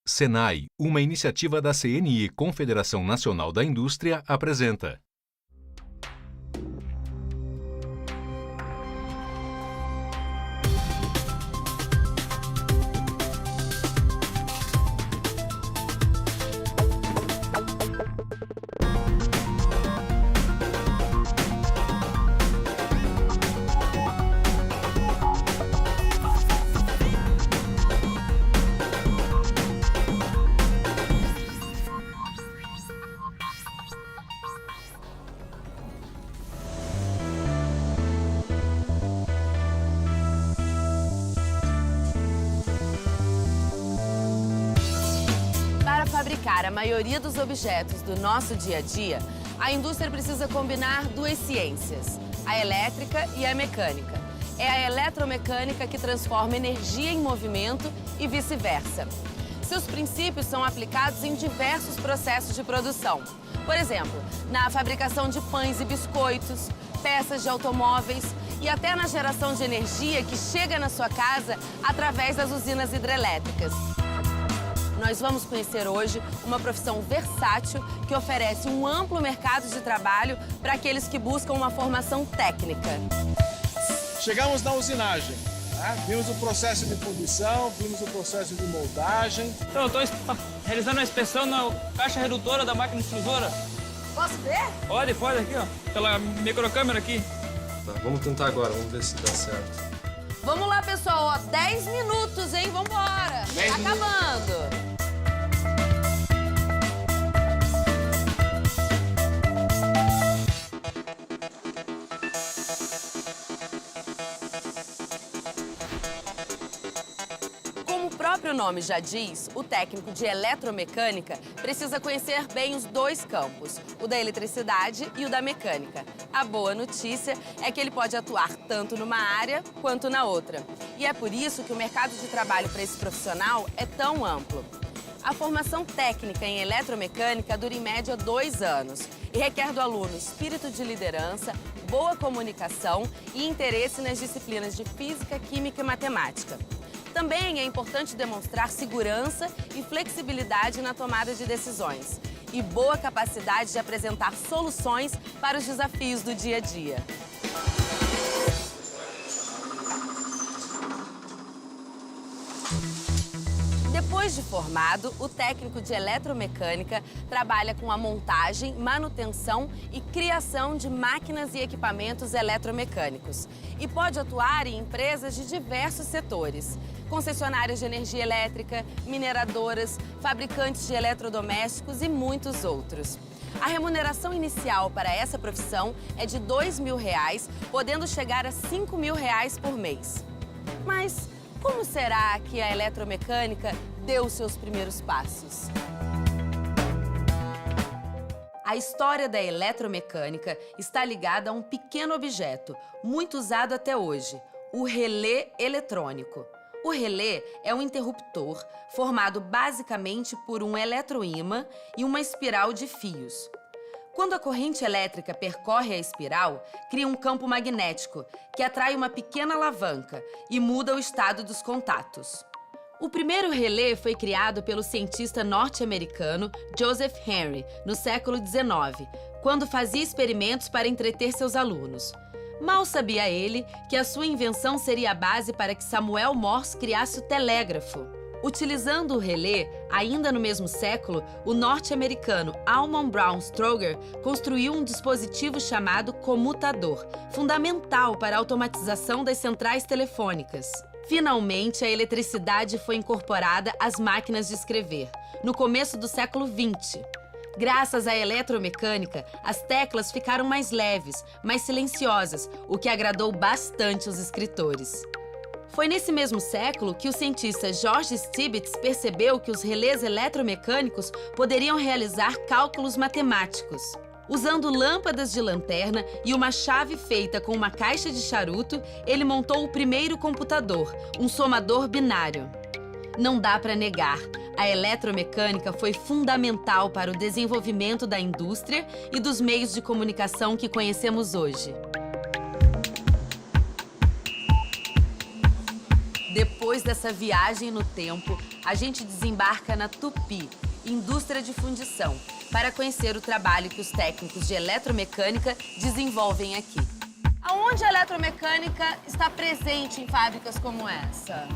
Senai, uma iniciativa da CNI, Confederação Nacional da Indústria, apresenta. Para fabricar a maioria dos objetos do nosso dia a dia, a indústria precisa combinar duas ciências, a elétrica e a mecânica. É a eletromecânica que transforma energia em movimento e vice-versa. Seus princípios são aplicados em diversos processos de produção. Por exemplo, na fabricação de pães e biscoitos, peças de automóveis e até na geração de energia que chega na sua casa através das usinas hidrelétricas. Nós vamos conhecer hoje uma profissão versátil que oferece um amplo mercado de trabalho para aqueles que buscam uma formação técnica. Chegamos na usinagem, né? Vimos o processo de fundição, vimos o processo de moldagem. Então, eu estou realizando uma inspeção na caixa redutora da máquina extrusora. Posso ver? Pode aqui, ó, pela microcâmera aqui. Tá, vamos tentar agora, vamos ver se dá certo. Vamos lá, pessoal, ó, 10 minutos, hein? Vambora! Tá acabando! Como o próprio nome já diz, o técnico de eletromecânica precisa conhecer bem os dois campos, o da eletricidade e o da mecânica. A boa notícia é que ele pode atuar tanto numa área quanto na outra. E é por isso que o mercado de trabalho para esse profissional é tão amplo. A formação técnica em eletromecânica dura em média 2 anos e requer do aluno espírito de liderança, boa comunicação e interesse nas disciplinas de física, química e matemática. Também é importante demonstrar segurança e flexibilidade na tomada de decisões e boa capacidade de apresentar soluções para os desafios do dia a dia. Depois de formado, o técnico de eletromecânica trabalha com a montagem, manutenção e criação de máquinas e equipamentos eletromecânicos e pode atuar em empresas de diversos setores, concessionárias de energia elétrica, mineradoras, fabricantes de eletrodomésticos e muitos outros. A remuneração inicial para essa profissão é de R$ 2.000, podendo chegar a R$ 5.000 por mês. Mas como será que a eletromecânica deu seus primeiros passos? A história da eletromecânica está ligada a um pequeno objeto, muito usado até hoje, o relé eletrônico. O relé é um interruptor formado basicamente por um eletroímã e uma espiral de fios. Quando a corrente elétrica percorre a espiral, cria um campo magnético que atrai uma pequena alavanca e muda o estado dos contatos. O primeiro relé foi criado pelo cientista norte-americano Joseph Henry no século XIX, quando fazia experimentos para entreter seus alunos. Mal sabia ele que a sua invenção seria a base para que Samuel Morse criasse o telégrafo. Utilizando o relé, ainda no mesmo século, o norte-americano Almon Brown Stroger construiu um dispositivo chamado comutador, fundamental para a automatização das centrais telefônicas. Finalmente, a eletricidade foi incorporada às máquinas de escrever, no começo do século XX. Graças à eletromecânica, as teclas ficaram mais leves, mais silenciosas, o que agradou bastante os escritores. Foi nesse mesmo século que o cientista George Stibitz percebeu que os relés eletromecânicos poderiam realizar cálculos matemáticos. Usando lâmpadas de lanterna e uma chave feita com uma caixa de charuto, ele montou o primeiro computador, um somador binário. Não dá para negar, a eletromecânica foi fundamental para o desenvolvimento da indústria e dos meios de comunicação que conhecemos hoje. Depois dessa viagem no tempo, a gente desembarca na Tupi, indústria de fundição, para conhecer o trabalho que os técnicos de eletromecânica desenvolvem aqui. Aonde a eletromecânica está presente em fábricas como essa?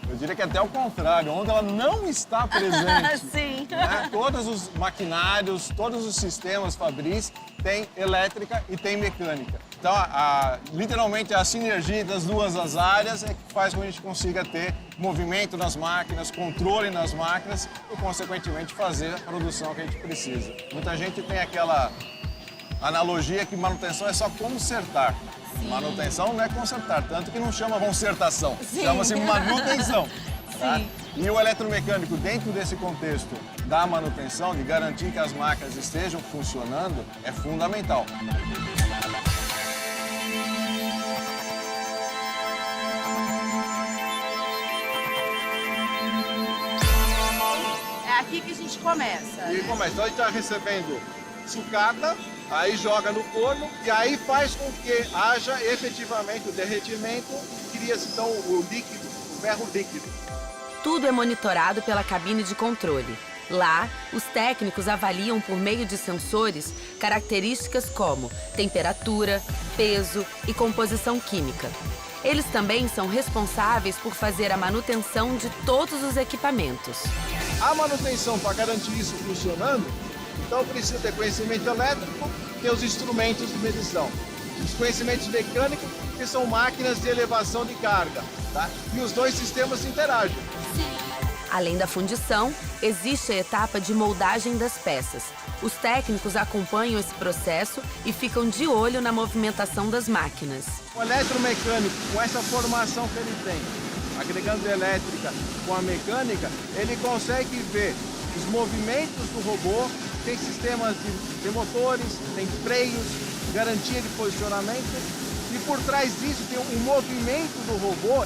Eu diria que até o contrário, onde ela não está presente. Sim. Né? Todos os maquinários, todos os sistemas fabris têm elétrica e têm mecânica. Então, literalmente, a sinergia das duas as áreas é que faz com que a gente consiga ter movimento nas máquinas, controle nas máquinas e, consequentemente, fazer a produção que a gente precisa. Muita gente tem aquela analogia que manutenção é só consertar. Sim. Manutenção não é consertar, tanto que não chama consertação, Sim. chama-se manutenção. Tá? Sim. E o eletromecânico, dentro desse contexto da manutenção, de garantir que as máquinas estejam funcionando, é fundamental. É aqui que a gente começa. E começa, então a gente está recebendo sucata, aí joga no forno e aí faz com que haja efetivamente o derretimento e cria-se então o líquido, o ferro líquido. Tudo é monitorado pela cabine de controle. Lá, os técnicos avaliam por meio de sensores características como temperatura, peso e composição química. Eles também são responsáveis por fazer a manutenção de todos os equipamentos. A manutenção, para garantir isso funcionando, então precisa ter conhecimento elétrico e ter os instrumentos de medição. Os conhecimentos mecânicos, que são máquinas de elevação de carga, tá? E os dois sistemas interagem. Além da fundição, existe a etapa de moldagem das peças. Os técnicos acompanham esse processo e ficam de olho na movimentação das máquinas. O eletromecânico, com essa formação que ele tem, agregando elétrica com a mecânica, ele consegue ver os movimentos do robô, tem sistemas de motores, tem freios, garantia de posicionamento, e por trás disso tem um movimento do robô,